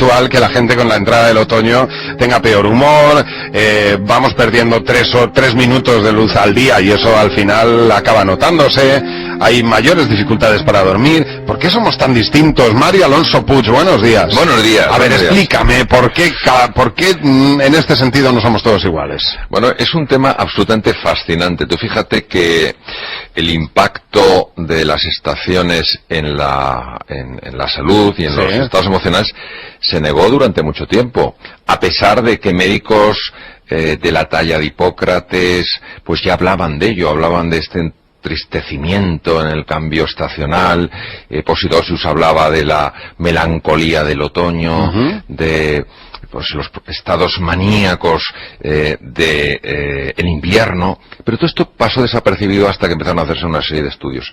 habitual que la gente con la entrada del otoño tenga peor humor, vamos perdiendo 3 minutos de luz al día y eso al final acaba notándose, hay mayores dificultades para dormir. ¿Por qué somos tan distintos? Mario Alonso Puig, buenos días. Buenos días. A ver, explícame, ¿por qué en este sentido no somos todos iguales? Bueno, es un tema absolutamente fascinante. Tú fíjate que el impacto de las estaciones en la salud y en los estados emocionales se negó durante mucho tiempo, a pesar de que médicos de la talla de Hipócrates pues ya hablaban de ello, hablaban de este entristecimiento en el cambio estacional. Posidonius hablaba de la melancolía del otoño, de pues los estados maníacos el invierno, pero todo esto pasó desapercibido hasta que empezaron a hacerse una serie de estudios.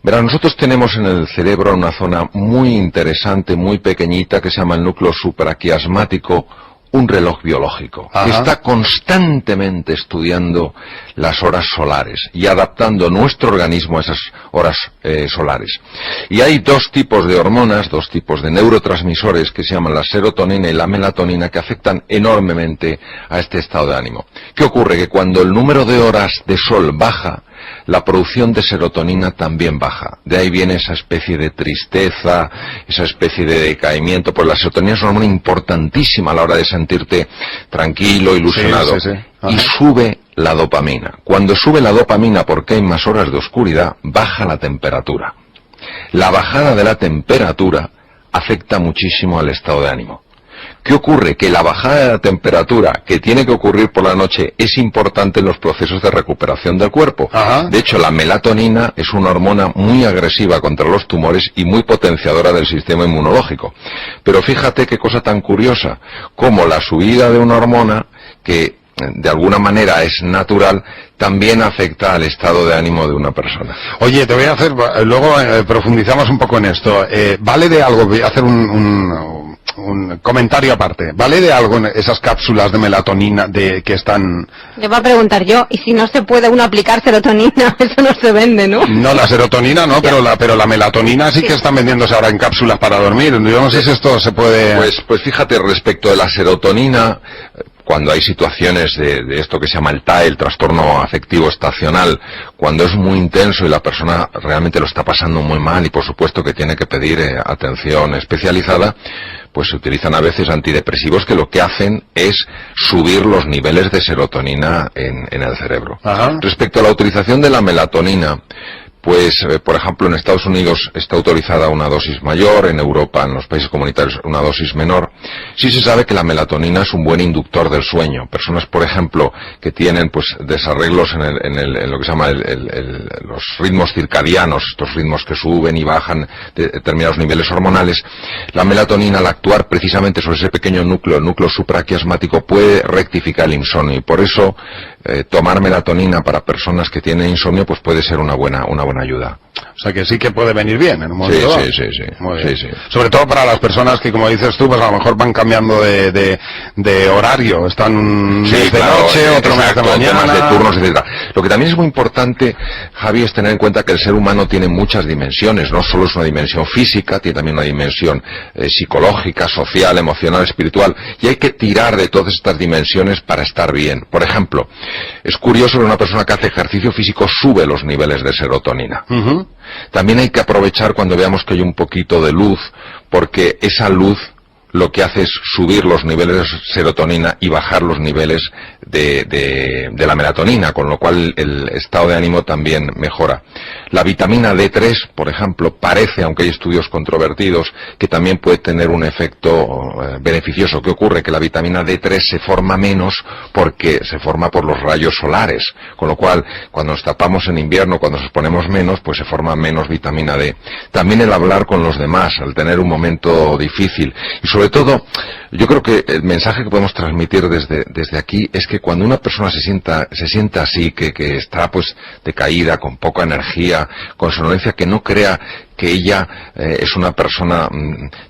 Verán, nosotros tenemos en el cerebro una zona muy interesante, muy pequeñita, que se llama el núcleo supraquiasmático, un reloj biológico, que está constantemente estudiando las horas solares y adaptando nuestro organismo a esas horas solares. Y hay dos tipos de hormonas, dos tipos de neurotransmisores que se llaman la serotonina y la melatonina, que afectan enormemente a este estado de ánimo. ¿Qué ocurre? Que cuando el número de horas de sol baja, la producción de serotonina también baja. De ahí viene esa especie de tristeza, esa especie de decaimiento, pues la serotonina es una hormona importantísima a la hora de sentirte tranquilo, ilusionado. Y sube la dopamina. Cuando sube la dopamina, porque hay más horas de oscuridad, baja la temperatura. La bajada de la temperatura afecta muchísimo al estado de ánimo. ¿Qué ocurre? Que la bajada de la temperatura que tiene que ocurrir por la noche es importante en los procesos de recuperación del cuerpo. De hecho, la melatonina es una hormona muy agresiva contra los tumores y muy potenciadora del sistema inmunológico. Pero fíjate qué cosa tan curiosa, como la subida de una hormona que de alguna manera es natural, también afecta al estado de ánimo de una persona. Oye, te voy a hacer, luego profundizamos un poco en esto. ¿Vale de algo? Voy a hacer un comentario aparte. ¿Vale de algo en esas cápsulas de melatonina que están...? Le voy a preguntar yo, ¿y si no se puede uno aplicar serotonina? Eso no se vende, ¿no? No, la serotonina no, pero la melatonina sí que están vendiéndose ahora en cápsulas para dormir. Yo no sé si esto se puede... Pues fíjate, respecto de la serotonina, cuando hay situaciones de esto que se llama el TAE, el trastorno afectivo estacional, cuando es muy intenso y la persona realmente lo está pasando muy mal y por supuesto que tiene que pedir atención especializada, pues se utilizan a veces antidepresivos que lo que hacen es subir los niveles de serotonina en el cerebro. Respecto a la utilización de la melatonina, pues, por ejemplo, en Estados Unidos está autorizada una dosis mayor, en Europa, en los países comunitarios, una dosis menor. Sí se sabe que la melatonina es un buen inductor del sueño. Personas, por ejemplo, que tienen pues desarreglos en lo que se llama los ritmos circadianos, estos ritmos que suben y bajan de determinados niveles hormonales, la melatonina, al actuar precisamente sobre ese pequeño núcleo, el núcleo supraquiasmático, puede rectificar el insomnio. Y por eso, tomar melatonina para personas que tienen insomnio, pues puede ser una buena ayuda. O sea que sí que puede venir bien en un momento dado. Sí. Muy bien. Sí. Sobre todo para las personas que, como dices tú, pues a lo mejor van cambiando de horario. Están un mes de noche, otro mes de mañana. Temas de turnos, etcétera. Lo que también es muy importante, Javi, es tener en cuenta que el ser humano tiene muchas dimensiones. No solo es una dimensión física, tiene también una dimensión psicológica, social, emocional, espiritual. Y hay que tirar de todas estas dimensiones para estar bien. Por ejemplo, es curioso que una persona que hace ejercicio físico sube los niveles de serotonina. También hay que aprovechar cuando veamos que hay un poquito de luz, porque esa luz lo que hace es subir los niveles de serotonina y bajar los niveles de la melatonina, con lo cual el estado de ánimo también mejora. La vitamina D3, por ejemplo, parece, aunque hay estudios controvertidos, que también puede tener un efecto beneficioso. ¿Qué ocurre? Que la vitamina D3 se forma menos porque se forma por los rayos solares, con lo cual cuando nos tapamos en invierno, cuando nos exponemos menos, pues se forma menos vitamina D. También el hablar con los demás, al tener un momento difícil. Y sobre todo, yo creo que el mensaje que podemos transmitir desde aquí es que cuando una persona se sienta así, que está pues decaída, con poca energía, con somnolencia, que no crea que ella es una persona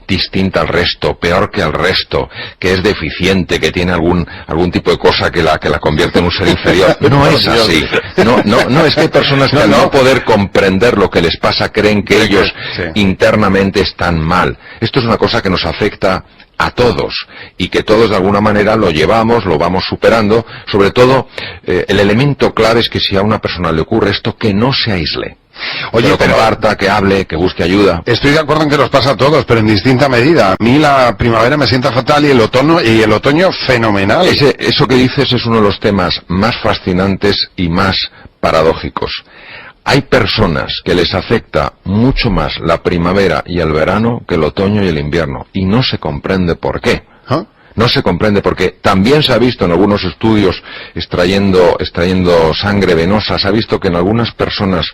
distinta al resto, peor que al resto, que es deficiente, que tiene algún tipo de cosa que la convierte en un ser inferior. No es así. No, es que hay personas que al no poder comprender lo que les pasa creen que ellos internamente están mal. Esto es una cosa que nos afecta a todos, y que todos de alguna manera lo llevamos, lo vamos superando. Sobre todo, el elemento clave es que si a una persona le ocurre esto, que no se aísle. Oye, que lo comparta, que hable, que busque ayuda. Estoy de acuerdo en que nos pasa a todos, pero en distinta medida. A mí la primavera me sienta fatal y el otoño fenomenal. Eso que dices es uno de los temas más fascinantes y más paradójicos. Hay personas que les afecta mucho más la primavera y el verano que el otoño y el invierno, y no se comprende por qué. ¿Ah? No se comprende porque también se ha visto en algunos estudios extrayendo sangre venosa, se ha visto que en algunas personas,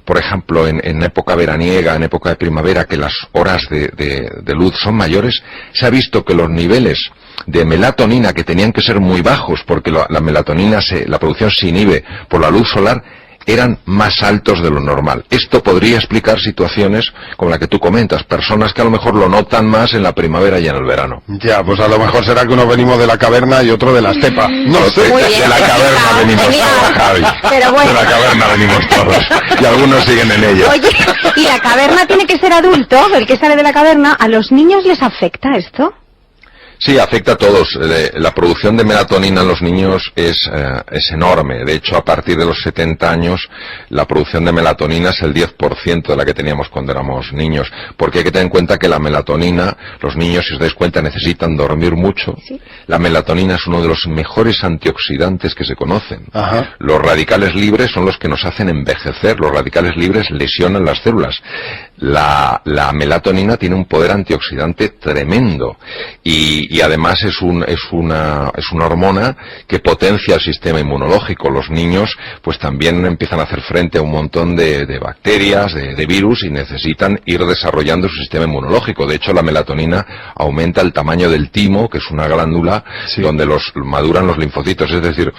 por ejemplo, en época veraniega, en época de primavera, que las horas de luz son mayores, se ha visto que los niveles de melatonina, que tenían que ser muy bajos porque la melatonina, la producción se inhibe por la luz solar, eran más altos de lo normal. Esto podría explicar situaciones como la que tú comentas, personas que a lo mejor lo notan más en la primavera y en el verano. Ya, pues a lo mejor será que uno venimos de la caverna y otro de la estepa. No sé, de la caverna venimos todos, Javi. Pero bueno. De la caverna venimos todos. Y algunos siguen en ella. Oye, ¿y la caverna tiene que ser adulto? El que sale de la caverna, ¿a los niños les afecta esto? Sí, afecta a todos. La producción de melatonina en los niños es enorme. De hecho, a partir de los 70 años, la producción de melatonina es el 10% de la que teníamos cuando éramos niños. Porque hay que tener en cuenta que la melatonina, los niños, si os dais cuenta, necesitan dormir mucho. ¿Sí? La melatonina es uno de los mejores antioxidantes que se conocen. Ajá. Los radicales libres son los que nos hacen envejecer. Los radicales libres lesionan las células. La melatonina tiene un poder antioxidante tremendo. Y además es una hormona que potencia el sistema inmunológico. Los niños pues también empiezan a hacer frente a un montón de bacterias, de virus, y necesitan ir desarrollando su sistema inmunológico. De hecho, la melatonina aumenta el tamaño del timo, que es una glándula donde maduran los linfocitos. Es decir,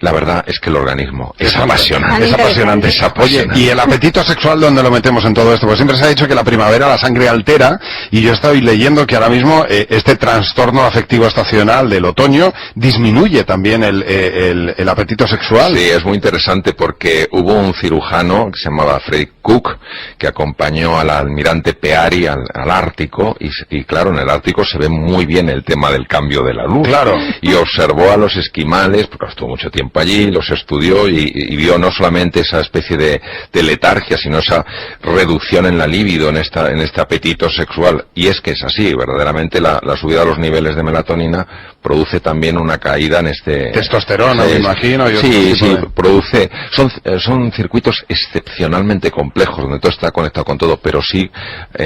la verdad es que el organismo es apasionante. Es apasionante. Oye, ¿y el apetito sexual dónde lo metemos en todo esto? Pues siempre se ha dicho que la primavera la sangre altera, y yo estoy leyendo que ahora mismo este trastorno afectivo estacional del otoño disminuye también el apetito sexual. Sí, es muy interesante porque hubo un cirujano que se llamaba Frederick Cook que acompañó al almirante Peary al Ártico, y claro, en el Ártico se ve muy bien el tema del cambio de la luz. Claro. Y observó a los esquimales, porque estuvo mucho tiempo allí, los estudió y vio no solamente esa especie de letargia, sino esa reducción en la libido, en este apetito sexual. Y es que es así, verdaderamente la subida de los niveles de melatonina produce también una caída en este... Testosterona, me imagino. Sí, produce... Son circuitos excepcionalmente complejos, donde todo está conectado con todo, pero sí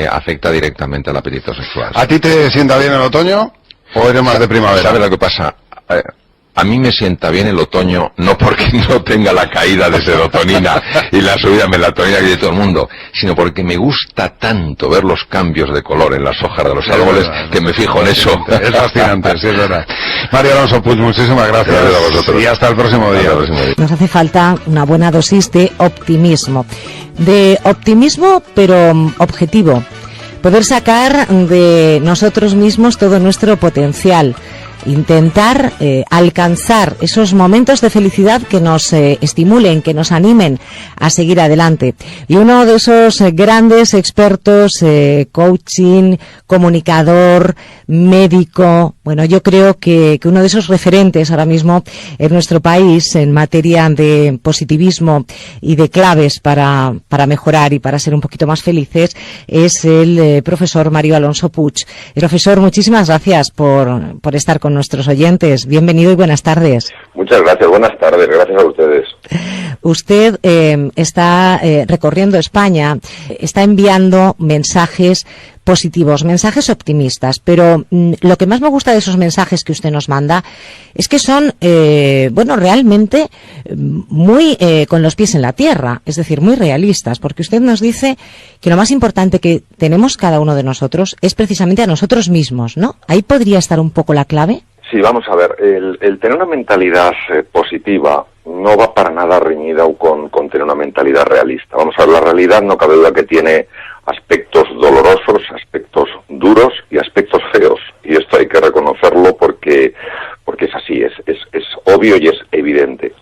afecta directamente al apetito sexual. ¿A ti te sienta bien el otoño o eres más de primavera? ¿Sabes lo que pasa? A mí me sienta bien el otoño, no porque no tenga la caída de serotonina y la subida de melatonina que tiene todo el mundo, sino porque me gusta tanto ver los cambios de color en las hojas de los árboles, que me fijo en eso. Es fascinante, sí, es verdad. Mario Alonso Puig, muchísimas gracias. Gracias a vosotros. Y hasta el próximo día. Nos hace falta una buena dosis de optimismo. De optimismo, pero objetivo. Poder sacar de nosotros mismos todo nuestro potencial. Intentar alcanzar esos momentos de felicidad que nos estimulen, que nos animen a seguir adelante. Y uno de esos grandes expertos, coaching, comunicador, médico, bueno, yo creo que uno de esos referentes ahora mismo en nuestro país en materia de positivismo y de claves para mejorar y para ser un poquito más felices es el profesor Mario Alonso Puig. Profesor, muchísimas gracias por estar con nuestros oyentes. Bienvenido y buenas tardes. Muchas gracias, buenas tardes, gracias a ustedes. Usted está recorriendo España, está enviando mensajes positivos, mensajes optimistas, pero lo que más me gusta de esos mensajes que usted nos manda es que son, realmente muy con los pies en la tierra, es decir, muy realistas, porque usted nos dice que lo más importante que tenemos cada uno de nosotros es precisamente a nosotros mismos, ¿no? Ahí podría estar un poco la clave. Sí, vamos a ver, el tener una mentalidad positiva no va para nada reñida con tener una mentalidad realista. Vamos a ver, la realidad no cabe duda que tiene aspectos dolorosos, aspectos duros y aspectos feos. Y esto hay que reconocerlo porque es así, es obvio y es evidente.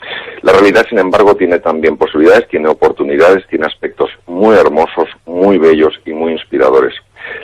La realidad, sin embargo, tiene también posibilidades, tiene oportunidades, tiene aspectos muy hermosos, muy bellos y muy inspiradores.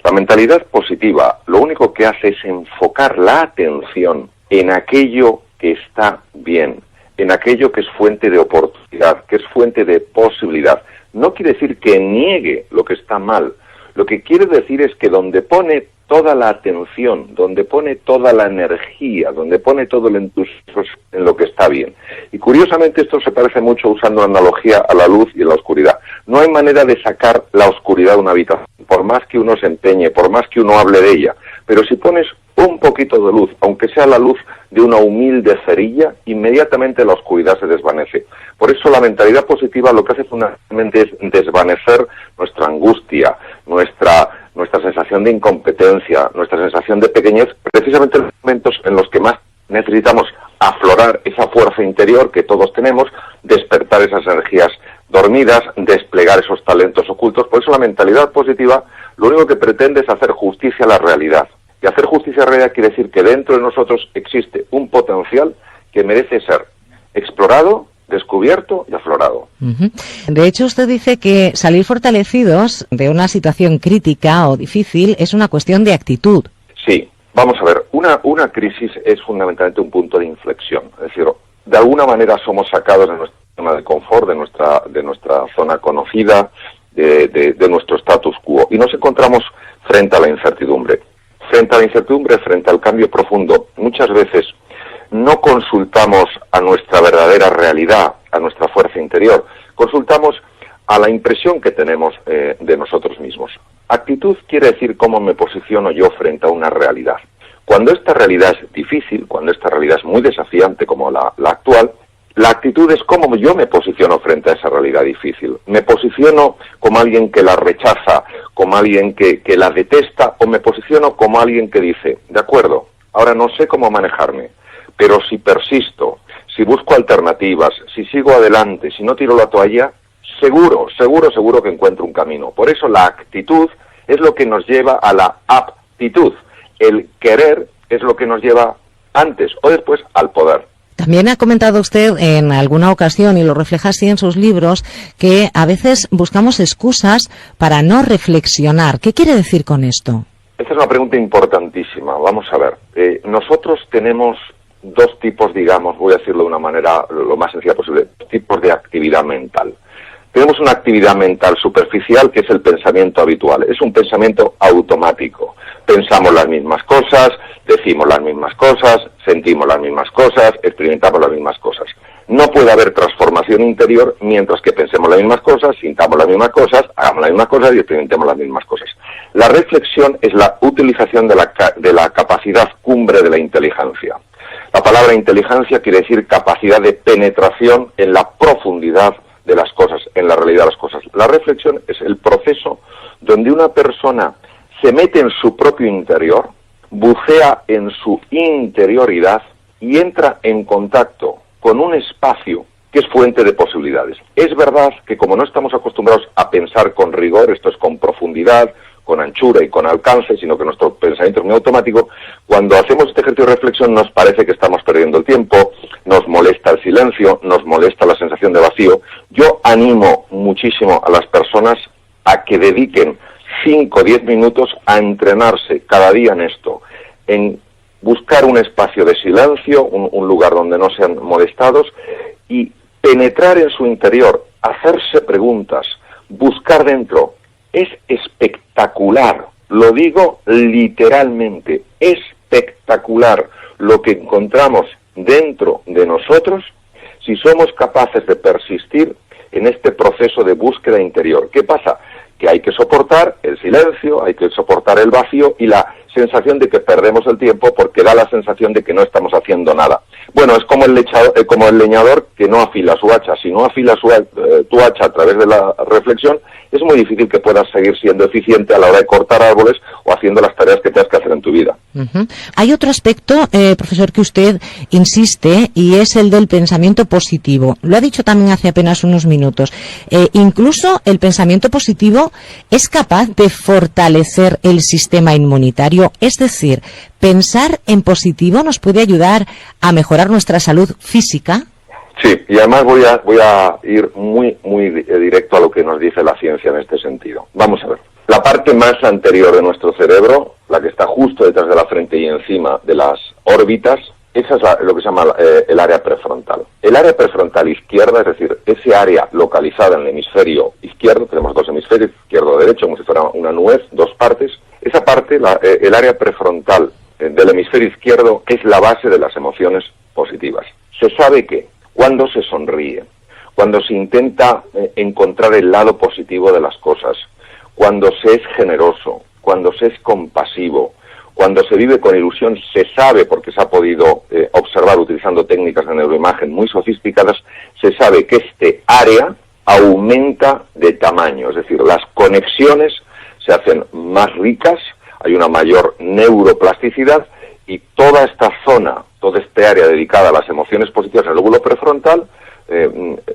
La mentalidad positiva lo único que hace es enfocar la atención en aquello que está bien, en aquello que es fuente de oportunidad, que es fuente de posibilidad. No quiere decir que niegue lo que está mal. Lo que quiere decir es que donde pone toda la atención, donde pone toda la energía, donde pone todo el entusiasmo en lo que está bien. Y curiosamente esto se parece mucho, usando una analogía, a la luz y a la oscuridad. No hay manera de sacar la oscuridad de una habitación, por más que uno se empeñe, por más que uno hable de ella. Pero si pones un poquito de luz, aunque sea la luz de una humilde cerilla, inmediatamente la oscuridad se desvanece. Por eso la mentalidad positiva lo que hace fundamentalmente es desvanecer nuestra angustia, nuestra sensación de incompetencia, nuestra sensación de pequeñez, precisamente en los momentos en los que más necesitamos aflorar esa fuerza interior que todos tenemos, despertar esas energías dormidas, desplegar esos talentos ocultos. Por eso la mentalidad positiva lo único que pretende es hacer justicia a la realidad. Y hacer justicia a la realidad quiere decir que dentro de nosotros existe un potencial que merece ser explorado, descubierto y aflorado. De hecho, usted dice que salir fortalecidos de una situación crítica o difícil es una cuestión de actitud. Sí, vamos a ver, una crisis es fundamentalmente un punto de inflexión. Es decir, de alguna manera somos sacados de nuestra zona de confort, de nuestra zona conocida, de nuestro status quo, y nos encontramos frente a la incertidumbre. Frente a la incertidumbre, frente al cambio profundo, muchas veces no consultamos a nuestra verdadera realidad, a nuestra fuerza interior, consultamos a la impresión que tenemos de nosotros mismos. Actitud quiere decir cómo me posiciono yo frente a una realidad. Cuando esta realidad es difícil, cuando esta realidad es muy desafiante como la actual, la actitud es cómo yo me posiciono frente a esa realidad difícil. ¿Me posiciono como alguien que la rechaza, como alguien que la detesta, o me posiciono como alguien que dice, de acuerdo, ahora no sé cómo manejarme, pero si persisto, si busco alternativas, si sigo adelante, si no tiro la toalla, seguro que encuentro un camino. Por eso la actitud es lo que nos lleva a la aptitud. El querer es lo que nos lleva antes o después al poder. También ha comentado usted en alguna ocasión, y lo refleja así en sus libros, que a veces buscamos excusas para no reflexionar. ¿Qué quiere decir con esto? Esta es una pregunta importantísima. Vamos a ver. Nosotros tenemos dos tipos, digamos, voy a decirlo de una manera lo más sencilla posible, tipos de actividad mental. Tenemos una actividad mental superficial, que es el pensamiento habitual. Es un pensamiento automático. Pensamos las mismas cosas, decimos las mismas cosas, sentimos las mismas cosas, experimentamos las mismas cosas. No puede haber transformación interior mientras que pensemos las mismas cosas, sintamos las mismas cosas, hagamos las mismas cosas y experimentemos las mismas cosas. La reflexión es la utilización de la capacidad cumbre de la inteligencia. La palabra inteligencia quiere decir capacidad de penetración en la profundidad de las cosas, en la realidad de las cosas. La reflexión es el proceso donde una persona se mete en su propio interior, bucea en su interioridad y entra en contacto con un espacio que es fuente de posibilidades. Es verdad que como no estamos acostumbrados a pensar con rigor, esto es con profundidad, con anchura y con alcance, sino que nuestro pensamiento es muy automático, cuando hacemos este ejercicio de reflexión nos parece que estamos perdiendo el tiempo, nos molesta el silencio, nos molesta la sensación de vacío. Yo animo muchísimo a las personas a que dediquen 5 o 10 minutos a entrenarse cada día en esto, en buscar un espacio de silencio, un lugar donde no sean molestados, y penetrar en su interior, hacerse preguntas, buscar dentro. Es espectacular, lo digo literalmente, espectacular lo que encontramos dentro de nosotros si somos capaces de persistir en este proceso de búsqueda interior. ¿Qué pasa? Que hay que soportar el silencio, hay que soportar el vacío y la sensación de que perdemos el tiempo porque da la sensación de que no estamos haciendo nada. Bueno, es como el leñador que no afila su hacha. Si no afilas tu hacha a través de la reflexión, es muy difícil que puedas seguir siendo eficiente a la hora de cortar árboles o haciendo las tareas que tengas que hacer en tu vida. Hay otro aspecto, profesor, que usted insiste, y es el del pensamiento positivo. Lo ha dicho también hace apenas unos minutos. Incluso el pensamiento positivo es capaz de fortalecer el sistema inmunitario. Es decir, pensar en positivo nos puede ayudar a mejorar nuestra salud física. Sí, y además voy a ir muy directo a lo que nos dice la ciencia en este sentido. Vamos a ver. La parte más anterior de nuestro cerebro, la que está justo detrás de la frente y encima de las órbitas, esa es lo que se llama el área prefrontal. El área prefrontal izquierda, es decir, ese área localizada en el hemisferio izquierdo, tenemos dos hemisferios, izquierdo y derecho, como si fuera una nuez, dos partes. Esa parte, el área prefrontal del hemisferio izquierdo, es la base de las emociones positivas. Se sabe que cuando se sonríe, cuando se intenta encontrar el lado positivo de las cosas, cuando se es generoso, cuando se es compasivo, cuando se vive con ilusión, se sabe, porque se ha podido observar utilizando técnicas de neuroimagen muy sofisticadas, se sabe que este área aumenta de tamaño, es decir, las conexiones se hacen más ricas, hay una mayor neuroplasticidad y toda esta zona, toda este área dedicada a las emociones positivas, el lóbulo prefrontal,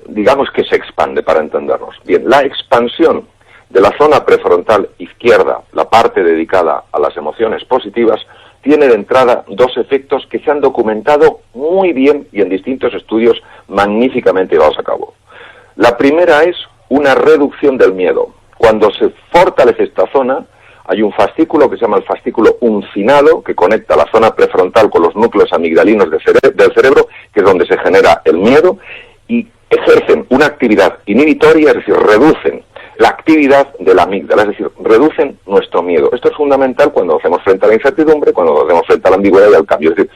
digamos que se expande, para entendernos. Bien, la expansión de la zona prefrontal izquierda, la parte dedicada a las emociones positivas, tiene de entrada dos efectos que se han documentado muy bien y en distintos estudios magníficamente llevados a cabo. La primera es una reducción del miedo. Cuando se fortalece esta zona, hay un fascículo que se llama el fascículo uncinado, que conecta la zona prefrontal con los núcleos amigdalinos del cerebro, que es donde se genera el miedo, y ejercen una actividad inhibitoria, es decir, reducen la actividad de la amígdala, es decir, reducen nuestro miedo. Esto es fundamental cuando hacemos frente a la incertidumbre, cuando hacemos frente a la ambigüedad y al cambio. Es decir,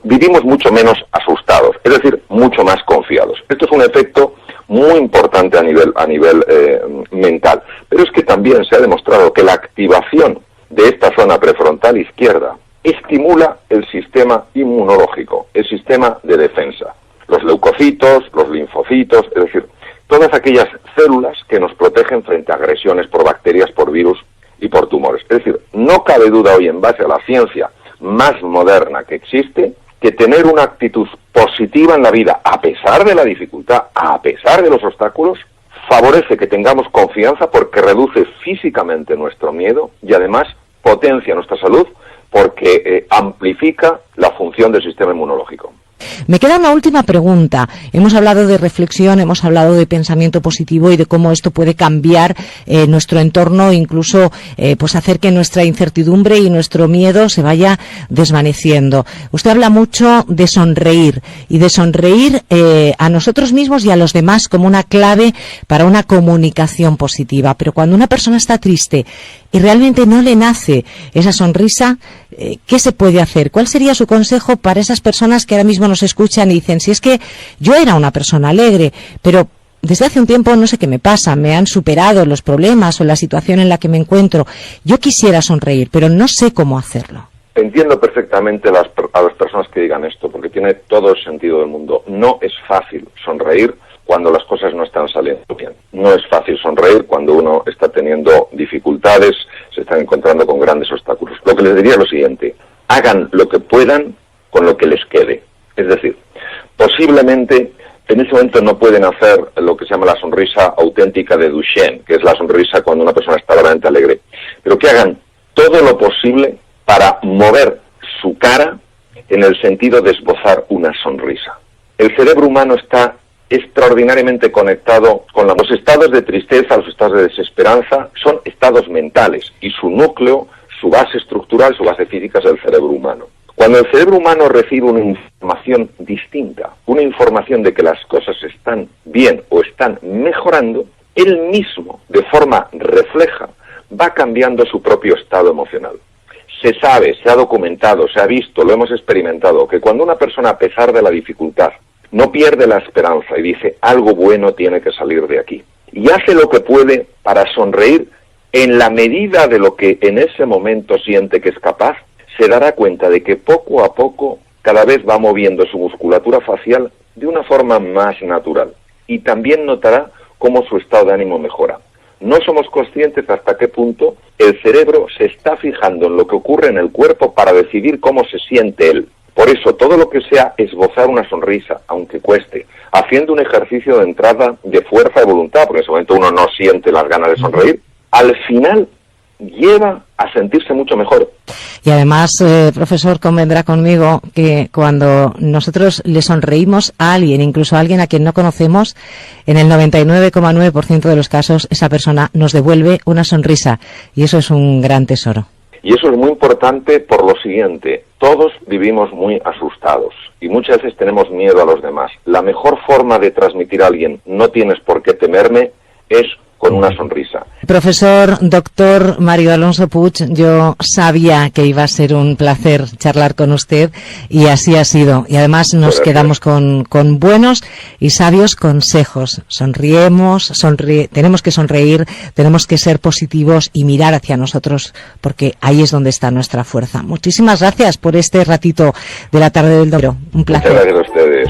vivimos mucho menos asustados, es decir, mucho más confiados. Esto es un efecto muy importante a nivel mental. Pero es que también se ha demostrado que la activación de esta zona prefrontal izquierda estimula el sistema inmunológico, el sistema de defensa. Los leucocitos, los linfocitos, es decir, todas aquellas células que nos protegen frente a agresiones por bacterias, por virus y por tumores. Es decir, no cabe duda hoy, en base a la ciencia más moderna que existe, que tener una actitud positiva en la vida, a pesar de la dificultad, a pesar de los obstáculos, favorece que tengamos confianza porque reduce físicamente nuestro miedo y además potencia nuestra salud porque amplifica la función del sistema inmunológico. Me queda una última pregunta. Hemos hablado de reflexión, hemos hablado de pensamiento positivo y de cómo esto puede cambiar nuestro entorno, incluso pues hacer que nuestra incertidumbre y nuestro miedo se vaya desvaneciendo. Usted habla mucho de sonreír y de sonreír a nosotros mismos y a los demás como una clave para una comunicación positiva. Pero cuando una persona está triste y realmente no le nace esa sonrisa, ¿qué se puede hacer? ¿Cuál sería su consejo para esas personas que ahora mismo nos escuchan y dicen, si es que yo era una persona alegre, pero desde hace un tiempo no sé qué me pasa, me han superado los problemas o la situación en la que me encuentro, yo quisiera sonreír, pero no sé cómo hacerlo? Entiendo perfectamente a las personas que digan esto, porque tiene todo el sentido del mundo. No es fácil sonreír cuando las cosas no están saliendo bien. No es fácil sonreír cuando uno está teniendo dificultades, se está encontrando con grandes obstáculos. Lo que les diría es lo siguiente: hagan lo que puedan con lo que les quede. Es decir, posiblemente en ese momento no pueden hacer lo que se llama la sonrisa auténtica de Duchenne, que es la sonrisa cuando una persona está realmente alegre, pero que hagan todo lo posible para mover su cara en el sentido de esbozar una sonrisa. El cerebro humano está extraordinariamente conectado con los estados de tristeza, los estados de desesperanza, son estados mentales y su núcleo, su base estructural, su base física es el cerebro humano. Cuando el cerebro humano recibe una información distinta, una información de que las cosas están bien o están mejorando, él mismo, de forma refleja, va cambiando su propio estado emocional. Se sabe, se ha documentado, se ha visto, lo hemos experimentado, que cuando una persona, a pesar de la dificultad, no pierde la esperanza y dice, algo bueno tiene que salir de aquí, y hace lo que puede para sonreír en la medida de lo que en ese momento siente que es capaz, se dará cuenta de que poco a poco cada vez va moviendo su musculatura facial de una forma más natural, y también notará cómo su estado de ánimo mejora. No somos conscientes hasta qué punto el cerebro se está fijando en lo que ocurre en el cuerpo para decidir cómo se siente él. Por eso, todo lo que sea esbozar una sonrisa, aunque cueste, haciendo un ejercicio de entrada de fuerza de voluntad, porque en ese momento uno no siente las ganas de sonreír, al final lleva a sentirse mucho mejor. Y además, profesor, convendrá conmigo que cuando nosotros le sonreímos a alguien, incluso a alguien a quien no conocemos, en el 99,9% de los casos esa persona nos devuelve una sonrisa, y eso es un gran tesoro. Y eso es muy importante por lo siguiente: todos vivimos muy asustados y muchas veces tenemos miedo a los demás. La mejor forma de transmitir a alguien "no tienes por qué temerme" es con una sonrisa. Profesor doctor Mario Alonso Puig, yo sabía que iba a ser un placer charlar con usted y así ha sido. Y además nos quedamos con buenos y sabios consejos. Tenemos que sonreír, tenemos que ser positivos y mirar hacia nosotros, porque ahí es donde está nuestra fuerza. Muchísimas gracias por este ratito de la tarde del domingo. Un placer. Muchas gracias a ustedes.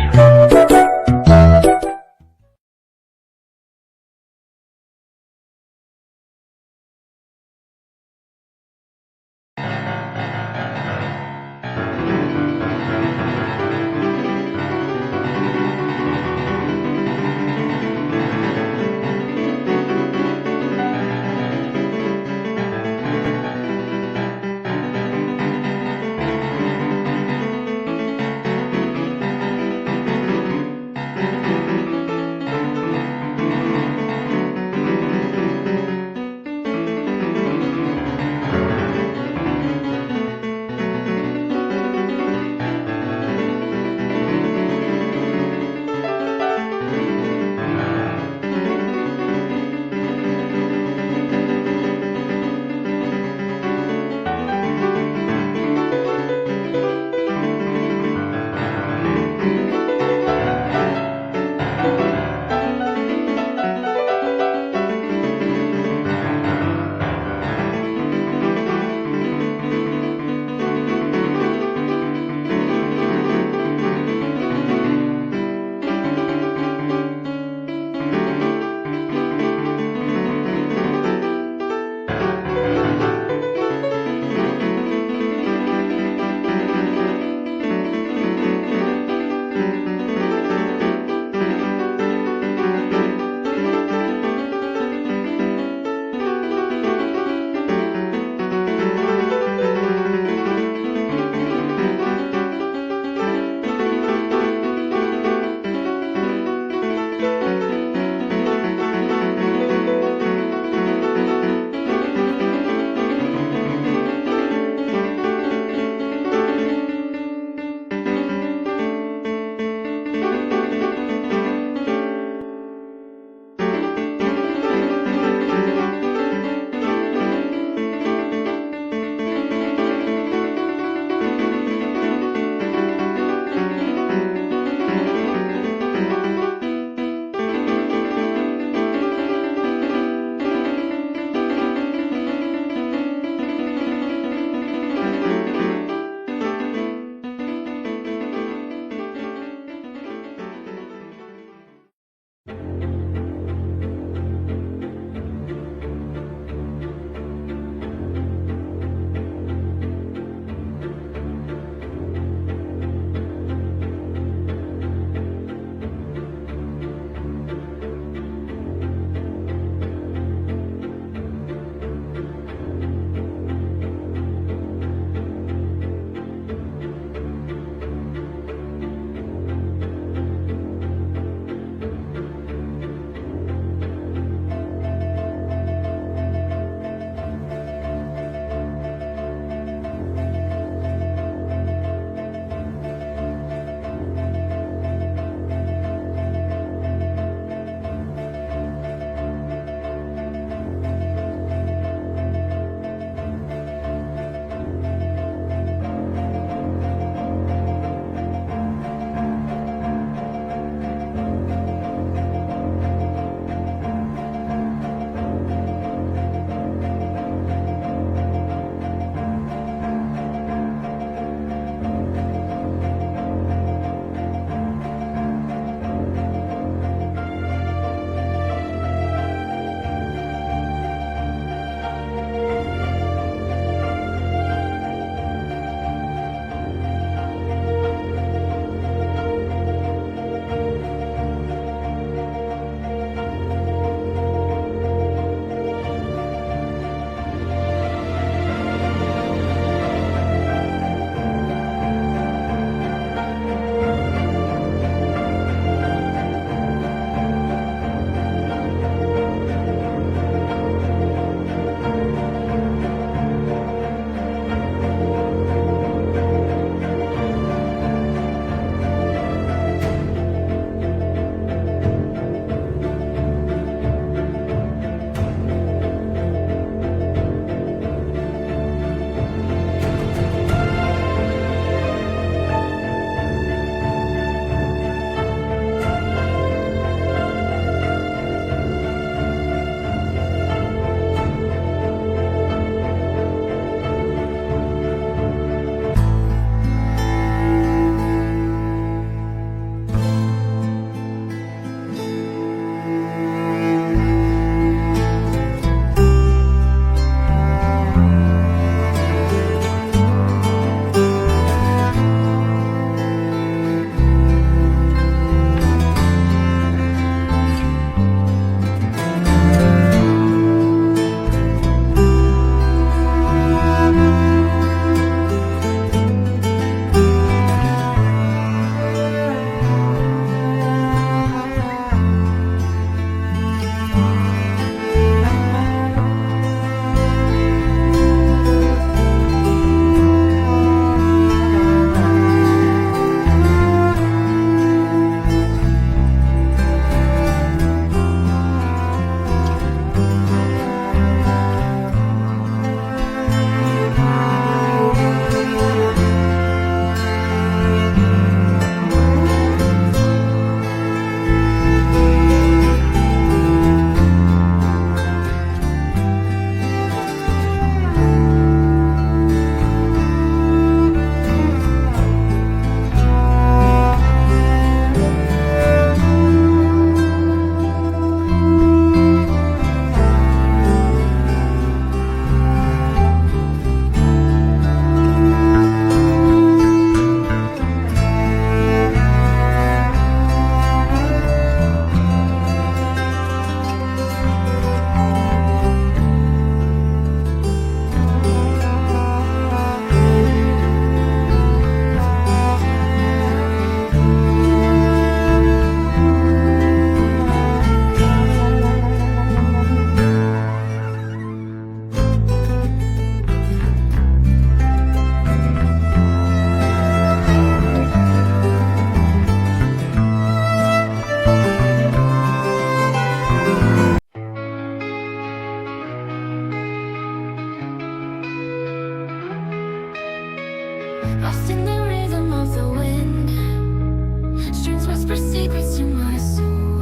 lost in the rhythm of the wind. Strings whisper secrets to my soul.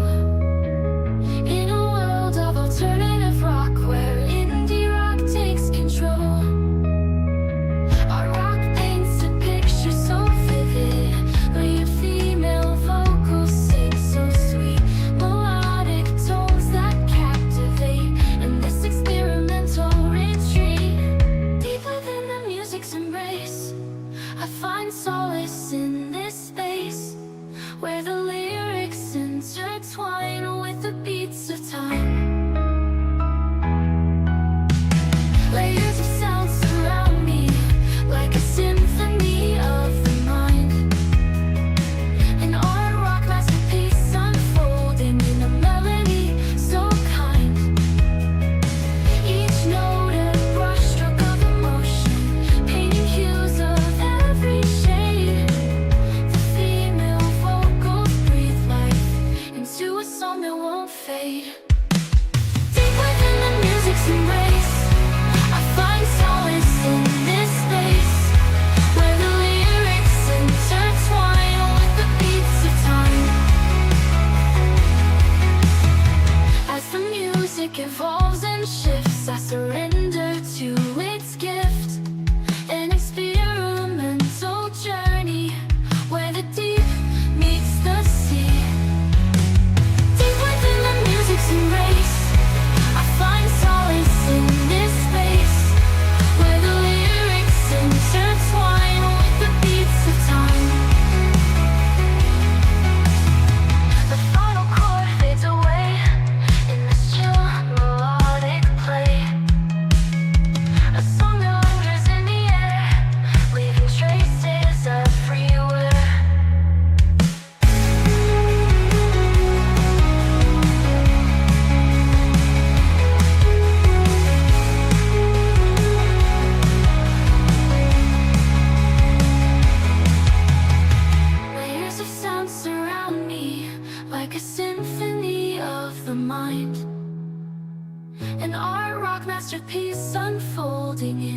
In a world of alternative rock where indie rock takes control. Our rock paints a picture so vivid, where your female vocals sing so sweet, melodic tones that captivate. In this experimental retreat, deep within the music's embrace, I find solace in this space, where the lyrics intertwine with the beats of time. Layers of sound surround me, like a symphony of the mind. An art rock masterpiece unfolding in a melody so kind. Each note a brushstroke of emotion, painting hues of every shade. The female vocals breathe life into a song that won't fade. Deep within the music's embrace, I find solace in this space, where the lyrics intertwine with the beats of time. As the music evolves and shifts, I surrender to its gift. An experimental journey, where the deep meets the sea. Deep within the music's embrace, I find solace in this space, where the lyrics intertwine with the beats of time. The final chord fades away in this chill melodic play. A song that lingers in the air, leaving traces everywhere. Layers of sound surround me, like a symphony of the mind. An art rock masterpiece unfolding in